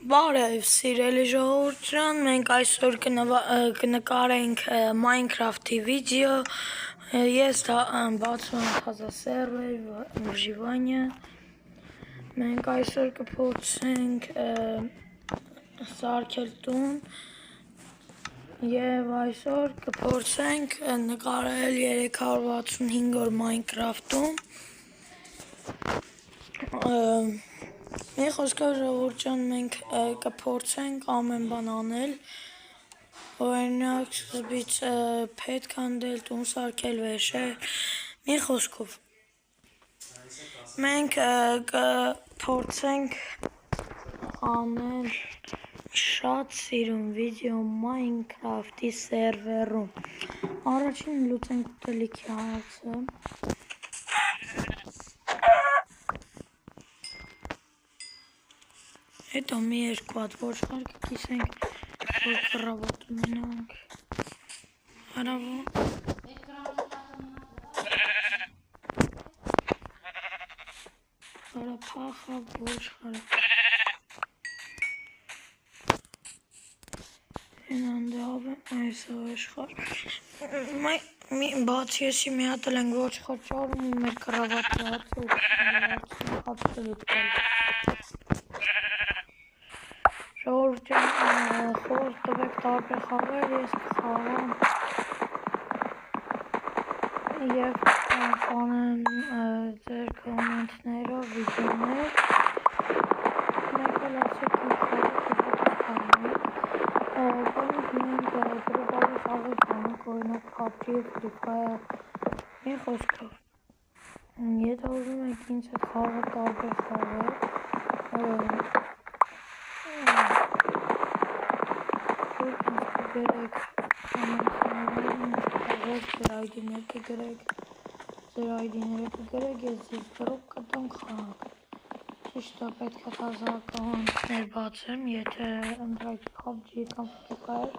Բարև, սիրելի ժողովուրդ ջան, մենք այսօր կնկարենք Minecraft-ի վիդեո, ես բացում եմ թազասերվեր վժիվանյը, մենք այսօր կփորձենք սարքել տուն և այսօր կփորձենք նկարել 365 օր Minecraft-ում, մի խոսքով ժողովուրդ ջան, մենք կփորձենք ամեն բան անել, օրինակ սկզբից պետք հանդել, տուն սարքել, վերշել, մի խոսքով մենք կփորձենք անել շատ սիրուն վիդեո Minecraft-ի սերվերում, առաջին լուծենք ուտելիքի հարցը, հետո մի երկու հատ ոչխար կկիսենք, որ կռավոտ ունենանք, հարապախա ոչխարը, հենանդավ եմ այս ոչխար, բացի եսի մի հատ էլ ենք ոչխար ճարում ու մեր կռավատի հարցը ու հացել Ժողովուրդ ջան, խորհուրդ տվեք տարբեր խաղեր, ես կխաղամ և կանեմ ձեր կոմենտներով վիդեոներ, մեկ էլ ասեք ինչ խաղեր բանից մենք գրոպալի խաղեր կանենք, օրինակ PUBG և Free Fire, մի խոսքով, եթե ուզում եք ինձ հետ խաղալ տարբեր խաղեր, գրեք կոմենտներում, ձեր ID-ներ կգրեք, ես ձեզ գրոպ կտամ խաղանք, ճիշտ է պետք է թազա ակաունտներ բացեմ, եթե ընտրեք PUBG կամ Free Fire,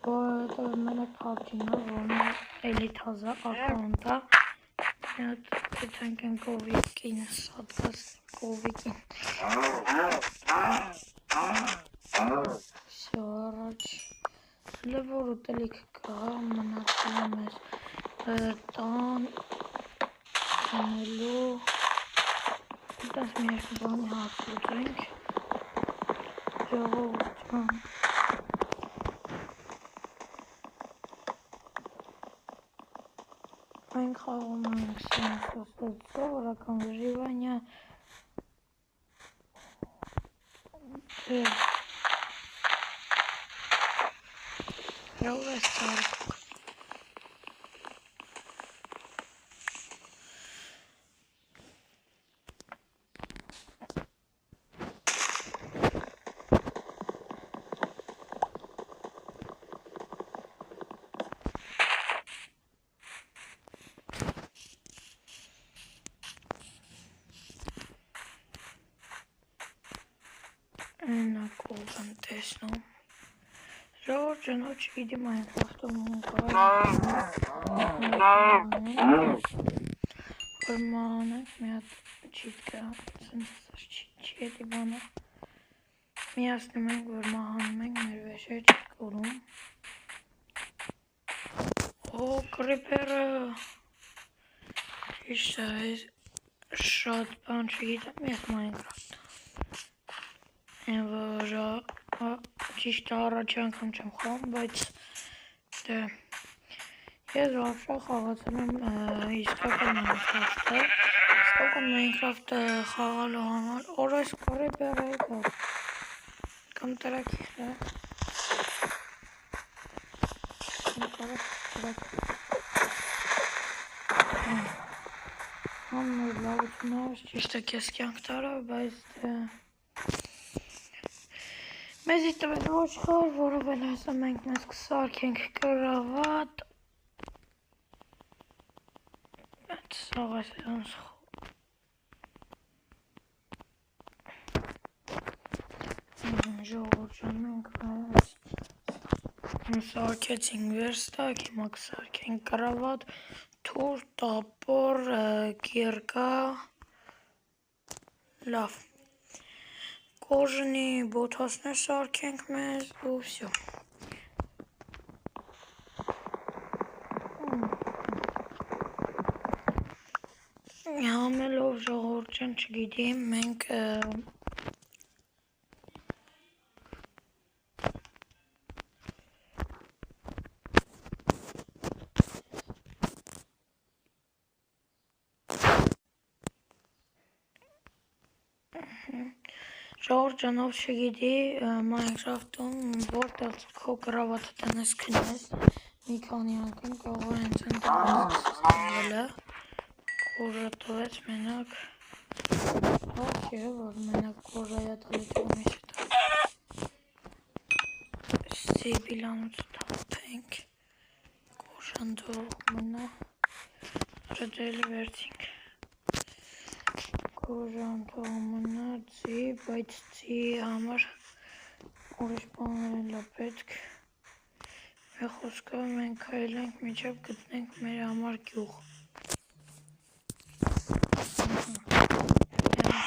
որովհետև մենակ PUBG-ն է, որն էլի թազա ակաունտ է, մի հատ գտանք են կովիկին, սատված կովիկին, всё, առաջ, որ ուտելիք կա, մնացել է մեզ տան, տնելու, դες մի երկու բանի հարց լուծենք, ժողովուրդ ջան, մենք խաղում ենք սովորական վժիվանյա, Ժողով ես ծարուկ, Էնակով եմ տեսնում, ժողովուրդ ջան, ոչ գիտի Minecraft-ում որ մանանք մի հատ չիտ կա, չի հետի բանը, միացնում ենք, որ մահանում ենք, մեր վեշեր չի կորում, կրիպերը, ճիշտ է, շատ բան չգիտեմ ես Minecraft, որ ճիշտ է առաջի անգամ չեմ խաղում, բայց ես վաղշա խաղացել եմ իսկական Minecraft-ը խաղալու համար, օրես կրիպերը եկավ, կամ տրակիխ է, Աննոր լավություններ, ճիշտ է կես կյանք տարավ, բայց մեզի տվել ոչխար, որով էլ հեսա մենք մեզ կսարքենք կրավատ, այդ սաղ ես անց ժողովուրդ ջան, մենք սարքեցինք վերստակ, հիմա կսարքենք կրավատ, թուր, տապոր, կիրկա, լավ, կոժնի բոթասներ սարքենք մեզ ու վсё։ Համելով ժողովուրդ ջան, չգիտի, մենք ժողովուրդ ջան, ով չգիտի, Minecraft-ում որտեղ քո կրավատը տնես քնես, մի քանի անգամ կարող է հենց ընտրել կորը տվեց մենակ չէ, որ մենակ կորայա տալի տողմիշ Սիբիլանուց թափենք կորժան թող մնա ռդելի վերցինք կորժան թող մնա ծի, բայց ծի համար ուրիշ բաներ էլ պետք Մեր խոսքով մենք քայլենք մինչև գտնենք մեր համար գյուղ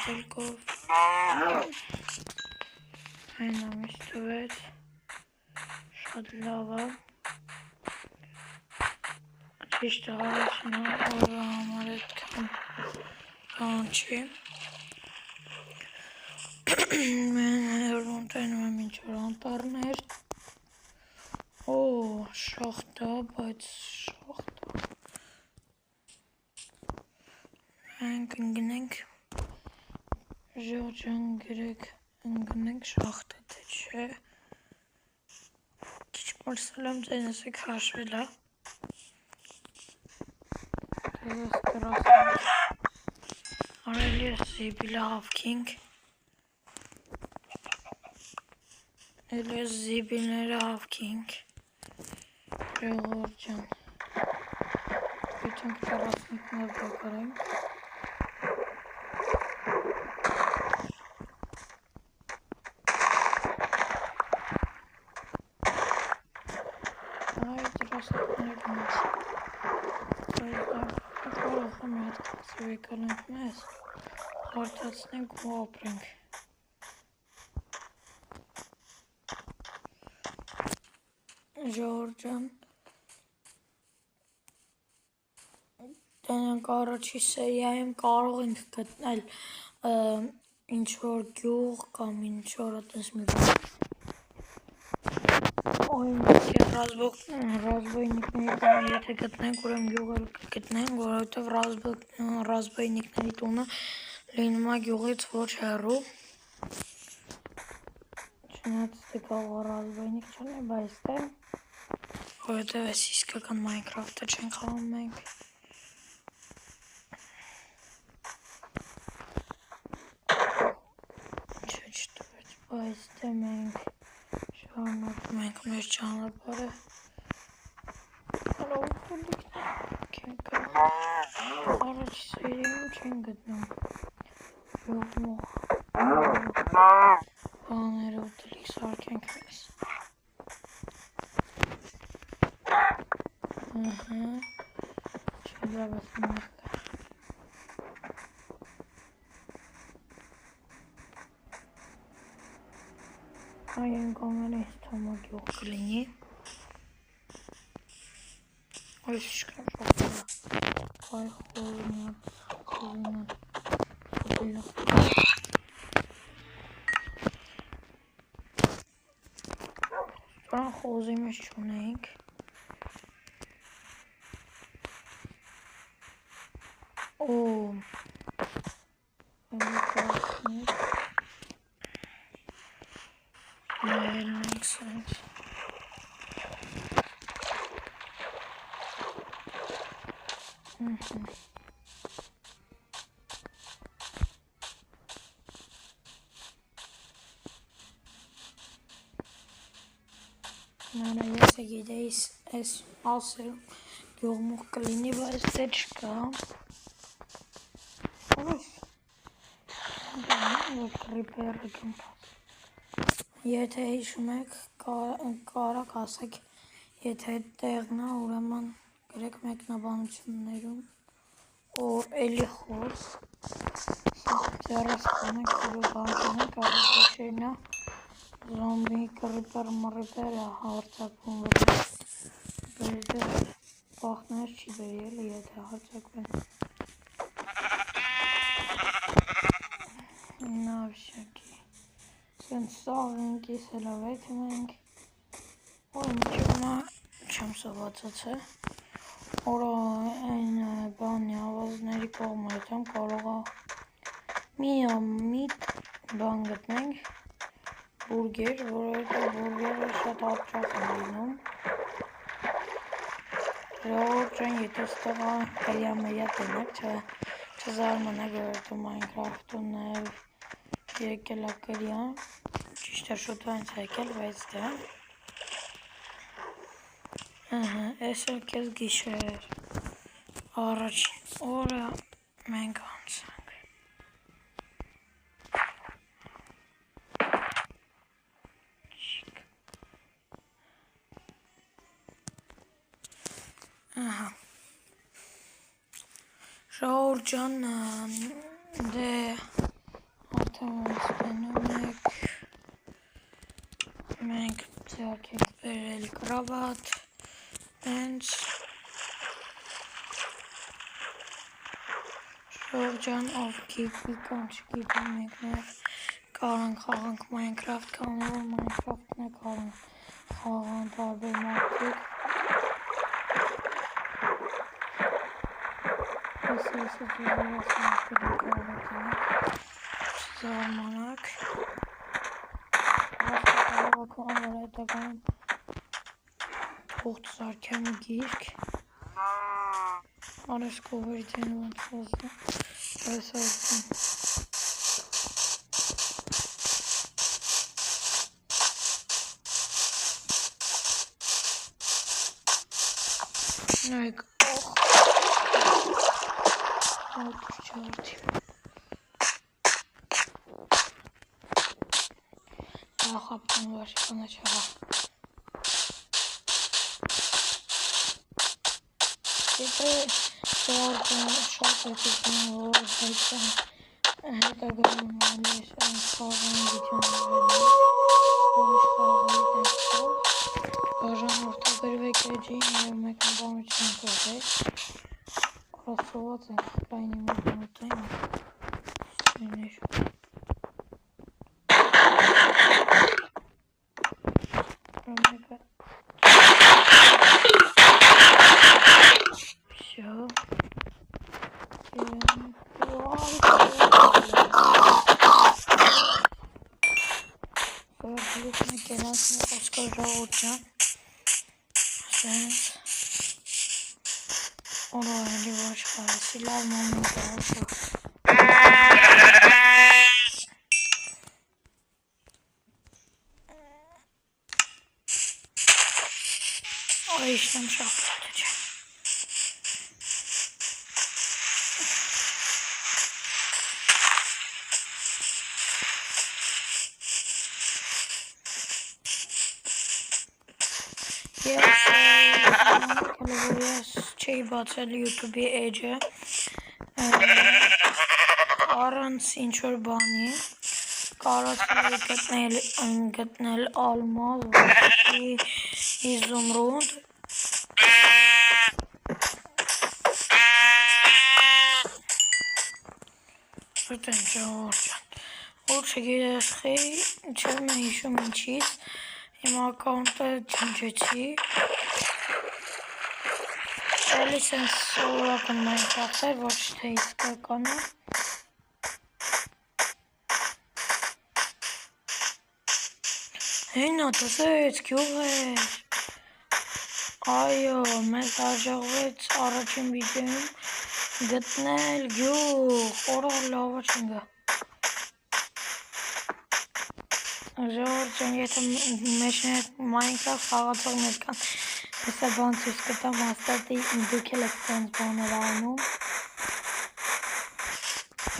Տելկով Այն ամիս տվեց Շատ լավ է Ճիշտ առաջնա օրը համար այդքան բան չի Մենք ընտենում եմ ինչ-որ անտառներ Օ, շախտա, բայց շախտա Մենք ընգնենք Ժողջան գրեք ընգնենք շախտա, թե չէ Քիչ մորսել եմ ձենս եք հաշվել, հա Դերս կրասնենք Արելի է զիբիլը հավքինք Էլ է զիբիլները հավքինք Ժողովուրդ ջան Գիտենք 45-ներ բակարենք Այ դրասակներ մեզ Կարող եմ հետ կասով եկալ ենք մեզ Հարթացնենք ու ապրենք Ժողովուրդ ջան Տենանք առաջի սերիայում կարող ենք գտնել ինչ-որ գյուղ կամ ինչ-որ այդպես մի բան Օրինակ ռազբոյնիկների տունը եթե գտնենք, ուրեմն գյուղը կգտնենք, որովհետև ռազբոյնիկների տունը լինում է գյուղից ոչ հեռու Չնայած դե կարող ռազբոյնիկ չլինի, բայց դե որովհետև այս իսկական Minecraft-ը չենք խաղում մենք Չտվեց, բայց դե մենք շարունակում ենք մեր ճանապարհը Առաջի սերիայում չեն գտնում Յուղմող Բաները ուտելիք սարքենք մեզ Չի լավ ես մարկը Այ են կոմել ինձ թոմա գյուղ կլինի Այս շկան շողտարա Այ խորնյատ Խորնյատ Սպրան խոզի մեջ չունեինք Օ Էմի կրասնիկ Նայել մենք սենց Նարը ես է գիտեիս այս ասել գյուղմուղ կլինի, բայց դե չկա Ուրիշ Որ կրիպերը կմպաս Եթե հիշում եք, կարակ ասեք Եթե տեղն է, ուրեմն գրեք մեկնաբանություններում Օր էլի խոս Ձեռս կանենք կրու բանքինենք, առետեշերնա զոմբի կրիպեր մռիպերը հարցակվում վրա բերդեր բախներ չի բերի էլի եթե հարցակվեն նավշակի սենց սաղ ինքիս հելավայթում ենք որ միջումա չեմ սովացած է որը այն բանի ավազների կողմայց եմ կարողա մի բան գտնենք բուրգեր, որովհետև բուրգերը շատ հաճախ են լինում ժողովուրդ ջան, եթե ստեղա կրյա-մրյա տենեք, չզարմանաք, որովհետև Minecraft-ում նաև եկել է կրյա ճիշտ է շուտ հենց եկել, բայց դա էս էլ կեզ գիշեր առաջին օրը մենք անցանք Ժողովուրդ ջան, դե արդեն ոնց մնում եք մենք ձեռք ենք բերել կրավատ հենց ժողովուրդ ջան, ով գիտի կամ չգիտի մենք նաև կարող խաղանք Minecraft կամ որ Minecraft-ն է կարող խաղան տարբեր մարդիկ Ես ձևերս մարդերի կարողատինեք չզարմանաք Հաստատալավակու անվար հետագայում թողտ սարքեմ գիրք Արես կովերդին ոնց ոզդում Արես ազդում Նայք Խապտում վաշկանը չաղա Եթե դարդեն շատ ետիկն որ հետագայում անես խաղան գիթյոնավելու որոշ խաղայի տեսքով բաժան որդագրվեք էջին և մեկն բանություն կողեք Ռասոված ենք պայնի մոտանոտային սույներ Всё. Բլուկն է կենացն է խոսքով ժողովուրդ ջան Սենց Օրո էլի ոչ խարեսի լավ մոմենտ է Այշնեմ շախտը չէ Ես չէի բացել YouTube-ի էջը առանց ինչ-որ բանի կարացել գտնել ալմազ, ոսկի, իզումրուդ Ուրտեն ժողովուրդ ջան Որ չգիտես խի, չեմ հիշում ինչից Իմ ակաունտը ջնջեցի Էլի սենց սովորական Minecraft էր, ոչ թե իսկականը Հենա տսեց, գյուղ էր Այո, մեզ հաջողվեց առաջին վիդեոյում գտնել գյուղ, օրող լավա չնգա Ժողովուրդ ջան, եթե մեջներ Minecraft խաղացողներ կան Հեսա բան ցույց կտամ հաստատի դուք էլ եք տենց բաներ անում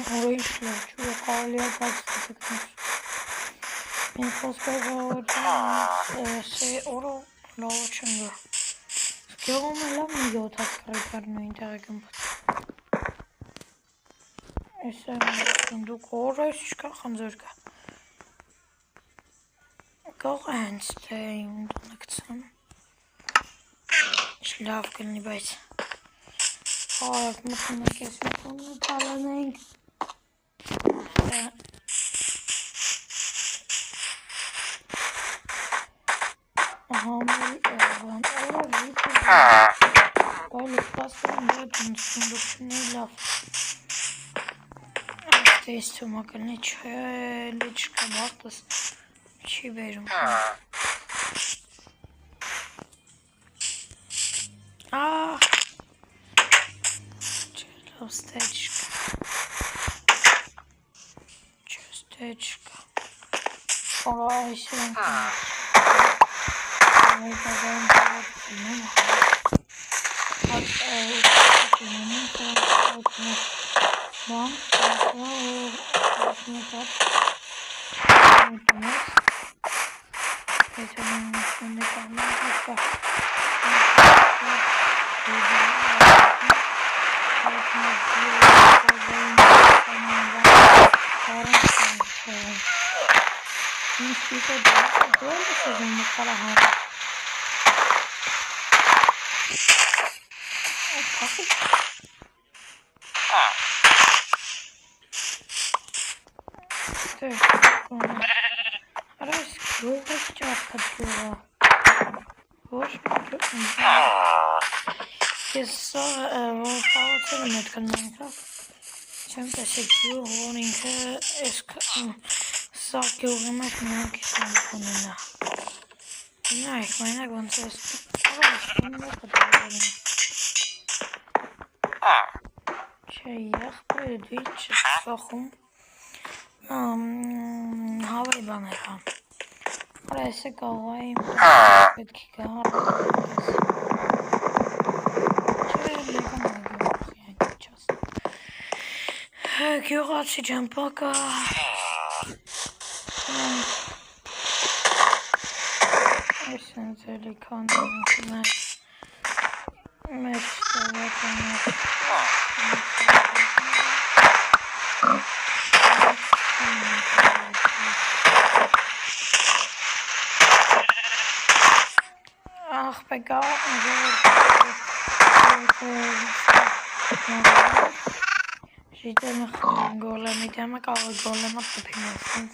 Որը ինչ լավ չուղ կարելի է բաց տեսակներ Իմ խոսքով ժողովուրդ ջան, օրող լավա չնգա Գեղում է լավ մի 7 կրիպեր նույն տեղը գմբոց Ես եմ դուք օրես չկա խնձոր կա։ Գող հենց թե իմ դունեկցան։ Լավ կլինի, բայց արագ մտնենք ես մտոնը տալանենք։ Համել էվան, օրը վիպը Բայց պասպան դեպ սունդուկցունի լավ Այս թումա կլնի չէ լիչկա բաղտս չի բերում Стечка. Ой, сенка. Հավայի բաներ հա Արա էսը կաղվայի պետք է կահար Գյուղացի ջամպակա Այս են ձելի կանդ մեր Ach, begal, Жителях големи тема, кога голема тъпина.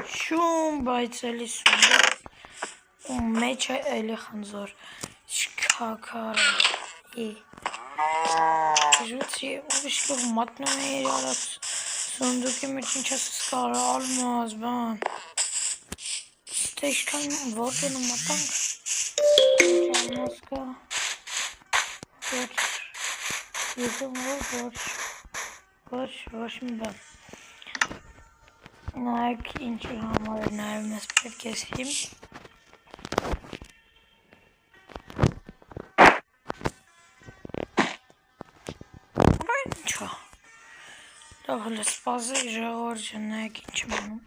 Шум байцели сунда. Меча ели ханзор. Шкакара. Жуци, убишки матна ме ярат. Сундуки мечин час скара алмаз бан. Стешкан ворден матанг. Алмазка. Boş mu ben? Nike inçi hamar nervimiz bir keseyim. Nичего. Давай спазы George Nike inçi benim.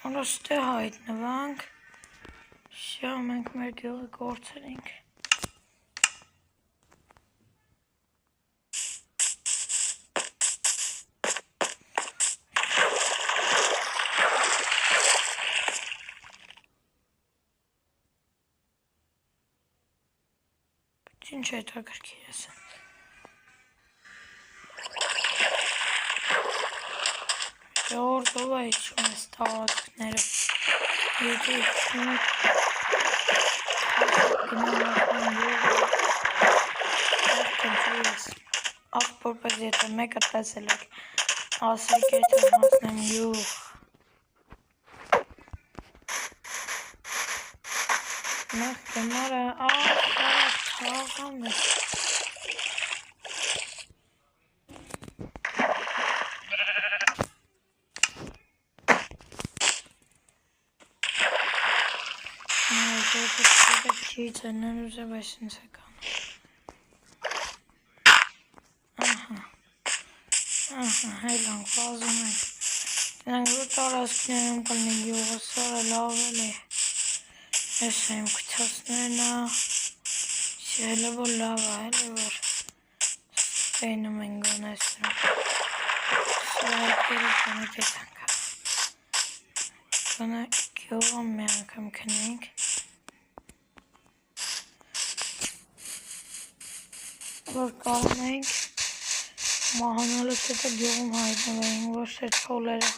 Orası da hayatına bak. Şu an մենք մեր գյուղը գործել ենք։ Ինչ է դա գրքի ես։ Ժողովրդով է իջում ես տաղատքները։ Եթե իջում եք Ախ, որպես եթե մեկը տեսել եք, ասեք եթե հասնեմ յուղ։ Նախ կնարը, թաղամ է։ Չի ծնեն ուզև այս ինձ է կան։ Հելանք վազում ենք։ Դրանք որ տարասկներում կլնի գյուղը սարը լավել է։ Ես եմ կթասներնա, շելը որ լավ այլ որ ստեյնում են գոնեսրում, սրայքերը գոնը դետանք, գոնը գյողան մի անգամ կնենք, որ կարնենք, մահանալուց հետո գյուղում հայտնվեին, որ սեր չոլերը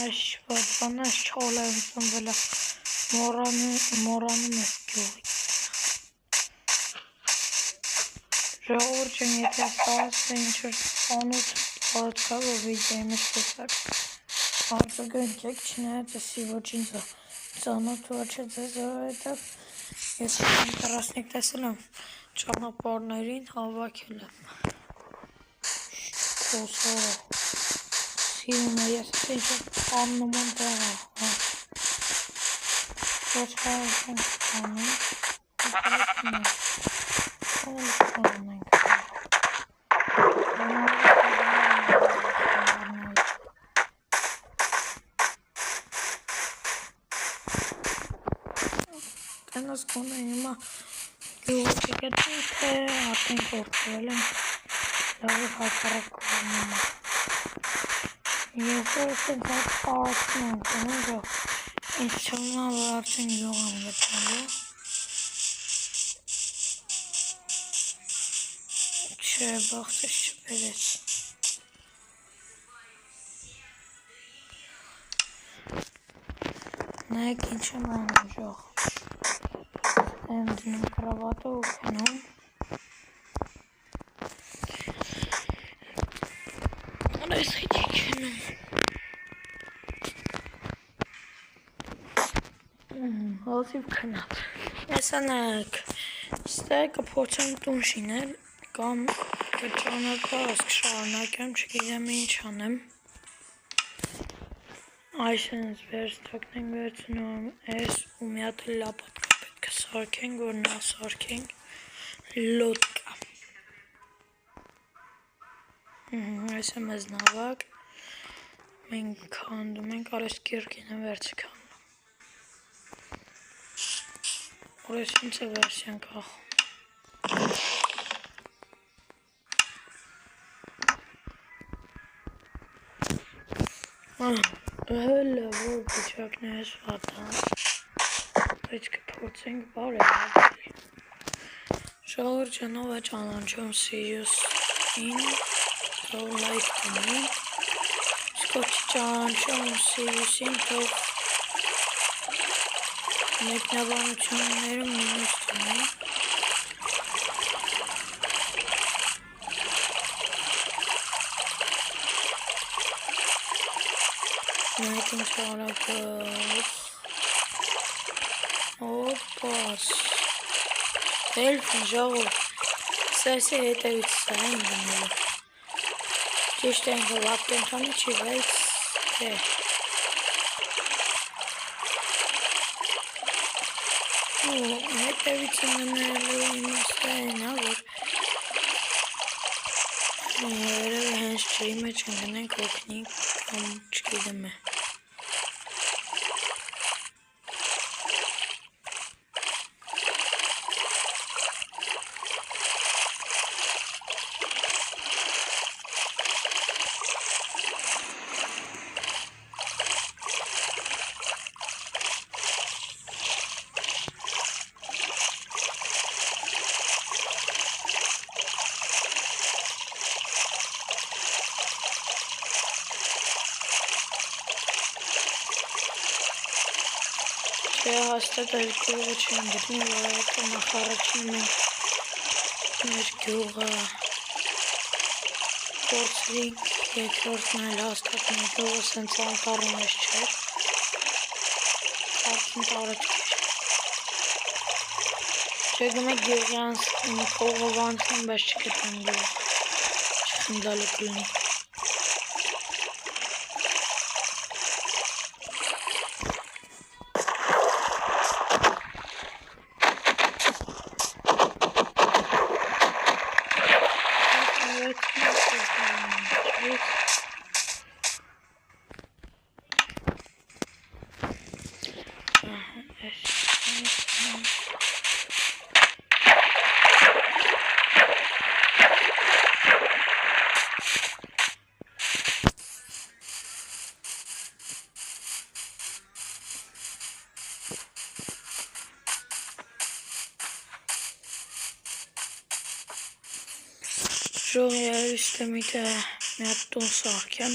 Այս բանը չոլեր ծնվել է մորանում ես գյուղից ժողովուրդ չեն եթե ստասը ինչ-որ անուտ պատկա որ վիդեի մեջ տեսակ արձագանք եք չնայած էսի ոչինչ ծանոթ ոչ է ձեզ որովհետև ես տերասնիկ տեսել եմ ճանապարհներին հավաքել եմ խոսորը սիրում է ես ինչ-որ աննման տեղ է ոչ կարող ենք անում Տնս կոնը հիմա գյուղը չգտնի, թե արդեն կործվել եմ լավը հակարակ կողնում է Ես որ սենց այդ պարացում եմ կնում ժող ինձ չլնա որ արդեն գյուղ եմ գտնելու Չէ, բաղթես չբերեց Նայեք ինչ եմ անում ժող Եմ դնում կրավատը ու կնում Այս խիթի կնում Հալսիվ կնատ Եսա նայեք Ստեղ կփորձեմ տուն շինել կամ կճանապարհս կշարունակեմ, չգիտեմ ինչ անեմ Այսինքն վերստակնենք վերցնում ես ու մի հատ լապատկա պետք է սարքենք, որ նա սարքենք լոդկա Այս է մեզ նավակ մենք քանդում ենք, արես կիրկինը վերցի քանդում Որես ինձ է վերսյան կախում Հըլը, որ բուչակն ես վատա Բայց կփորձենք բարել Ժողոր ճանով է ճանանչում սիրյուսին Թող լայք տնի Սկոչի ճանանչում սիրյուսին թող մեկնաբանություններում մինուս տնի Նայք ինչ արագս Օպաս Էլֆն ժողոր Սայսի հետևից սա են դնելու Ճիշտ են որ ապկենթանը չի բայց է Հետևից են դնելու իմաստը են որ Երևի հենց ջրի մեջ ընգնենք օգնի կամ չգիտեմ է Հաստատ այդ գյուղը չեն գտնի, որովհետև նախ առաջին մենք մեր գյուղը փորձվենք, երկրորդն այլ հաստատ մեր գյուղը սենց անտառի մեջ չէր, արդեն տարած կեր։ Չգում եք գյուղի կողով անցնեմ, բայց չգտնեմ գյուղ, չխնդալու կլինի։ Ժողովրդի ստեմիտը մի հատ տուն սարքեմ,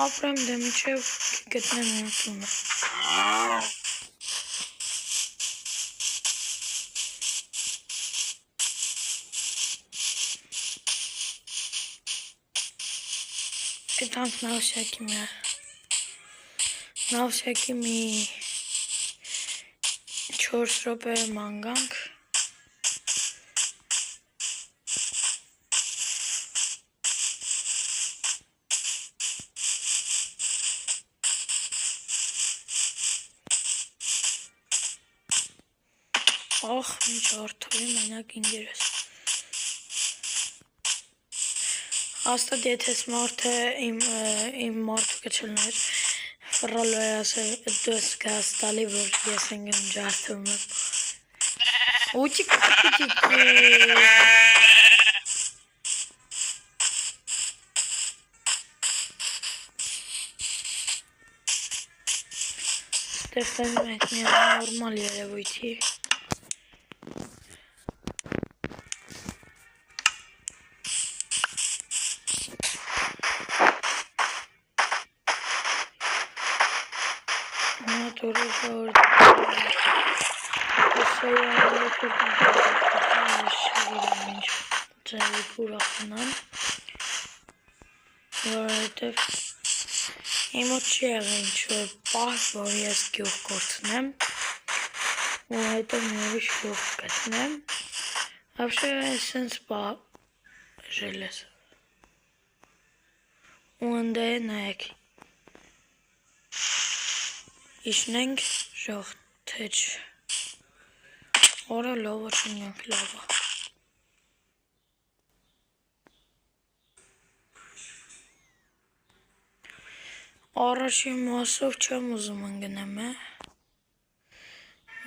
ապրեմ դե մինչև գտնեմ իմ տունը։ Գտանք նավսյակի մի 4 րոպե մանգանք։ Ախ, ինչ արդովի մենակ ինգերես։ Հաստատ եթե սմարդը իմ մարդու կչլներ, ֆռալու է ասել դոս գազ տալի, որ ես ընգն ջարդում եմ։ Ուտիկ։ Ստեղծեմ այդ մի նորմալ երևույթի։ Իմոտ չի եղել ինչ-որ պահ, որ ես գյուղ կորցնեմ, ու հետո մի ուրիշ գյուղ գտնեմ, ապշե սենց պահ ժել ես։ Ու ընդե նայեք, իշնենք ժող թեչ, օրը լովը չնյանք լավա։ Առաջին մասով չեմ ուզում ընգնեմ,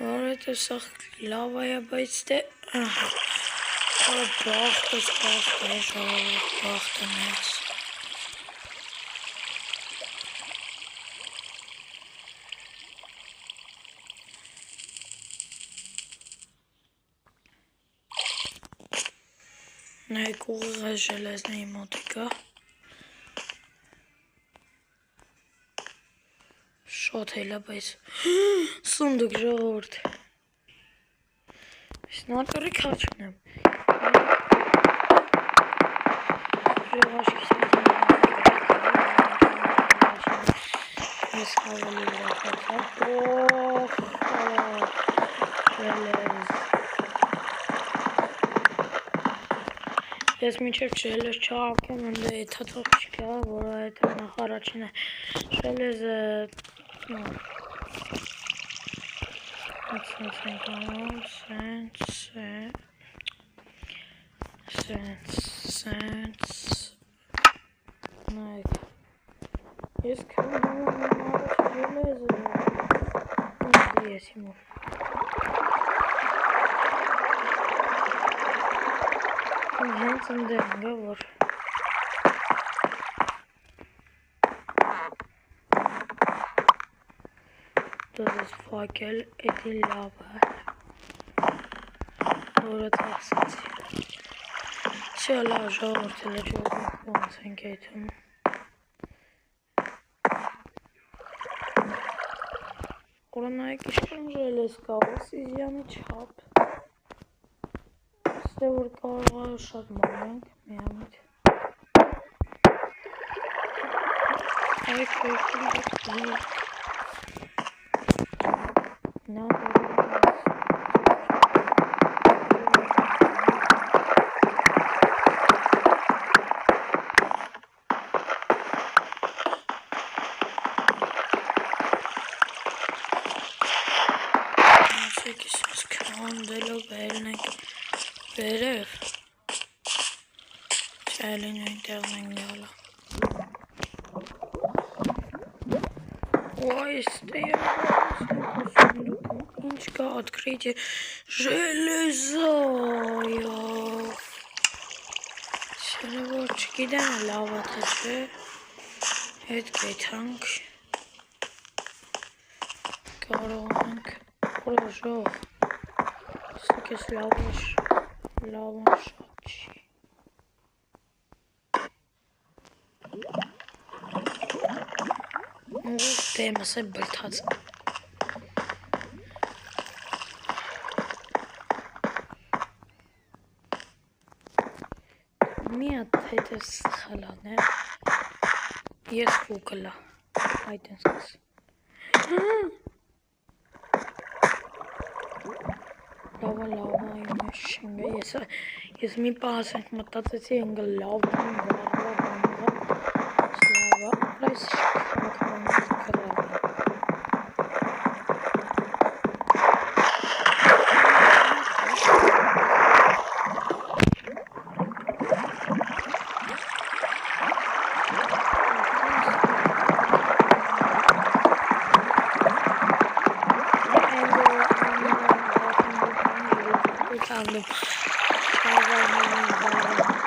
որ հետո սաղ լավա է, բայց դե բաղթս բաղթ է, ժողովուրդ բաղթը մեծ։ Նայք ուղիղ է ժելեզնեի մոտիկա։ Շատ հելա, բայց սունդուկ ժողորդ։ Սնատորի կաչուն եմ։ Ժողաշկիս ես հավելի ուրախացավ։ Ժելեզ։ Ես մինչև ժելեզ չաղակեմ, ընդե եթացող չկա, որը հետ նախ առաջին է։ Ժելեզը նայք, ես կհանդում եմ առաջ ժելեզը, դե ես իմով։ Հենց ընդեմ գա, որ դոզես վակել էդի լավ է, որը տասացի։ Չէ լավ ժողորդել է ժողորդ ոնց ենք այդում։ Որոնայք իշկան ժելես կա, սիզյանի չապ։ Ստե որ կարող է շատ մանանք, միամիտ։ Այք վերքին դեպքի։ Նա դորոս։ Չեկիս կանդելով վերնեք վերև։ Չայլին այնտեղն են գալա։ Ой, ինչ կա открытие железայով։ Չէ որ չգիտեմ լավ է թե չէ։ Հետ գեթանք։ Կարող ենք Ժող, սուք ես լավն շատ չի։ Բեմս է բլթած։ Մի հատ հետև սխալան է։ Ես ֆուկլա։ Այդ են սկս։ Լավա իմ շինգը ես մի պահս ենք մտածեցի ընգը լավ Slava, այս շքանքանից գրավ է։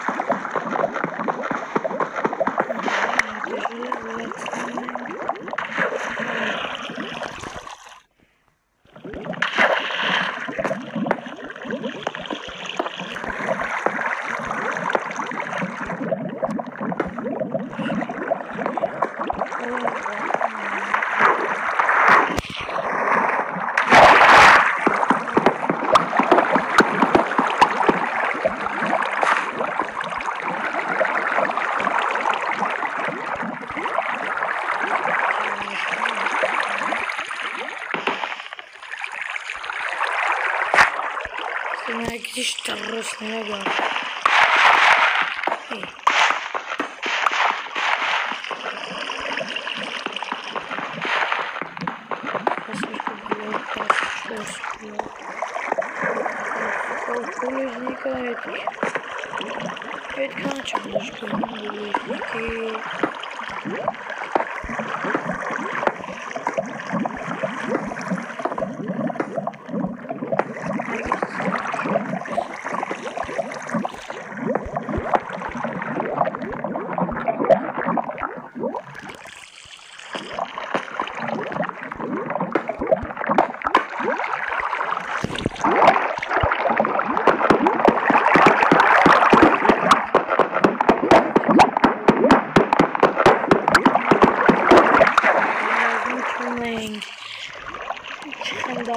Gdzieś czarnośnego.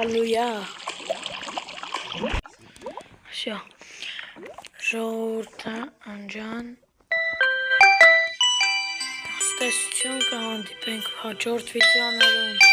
Аллилуйя. Все. Ժողովուրդը անջան ստեսություն կհանդիպենք հաջորդ վիդեոներում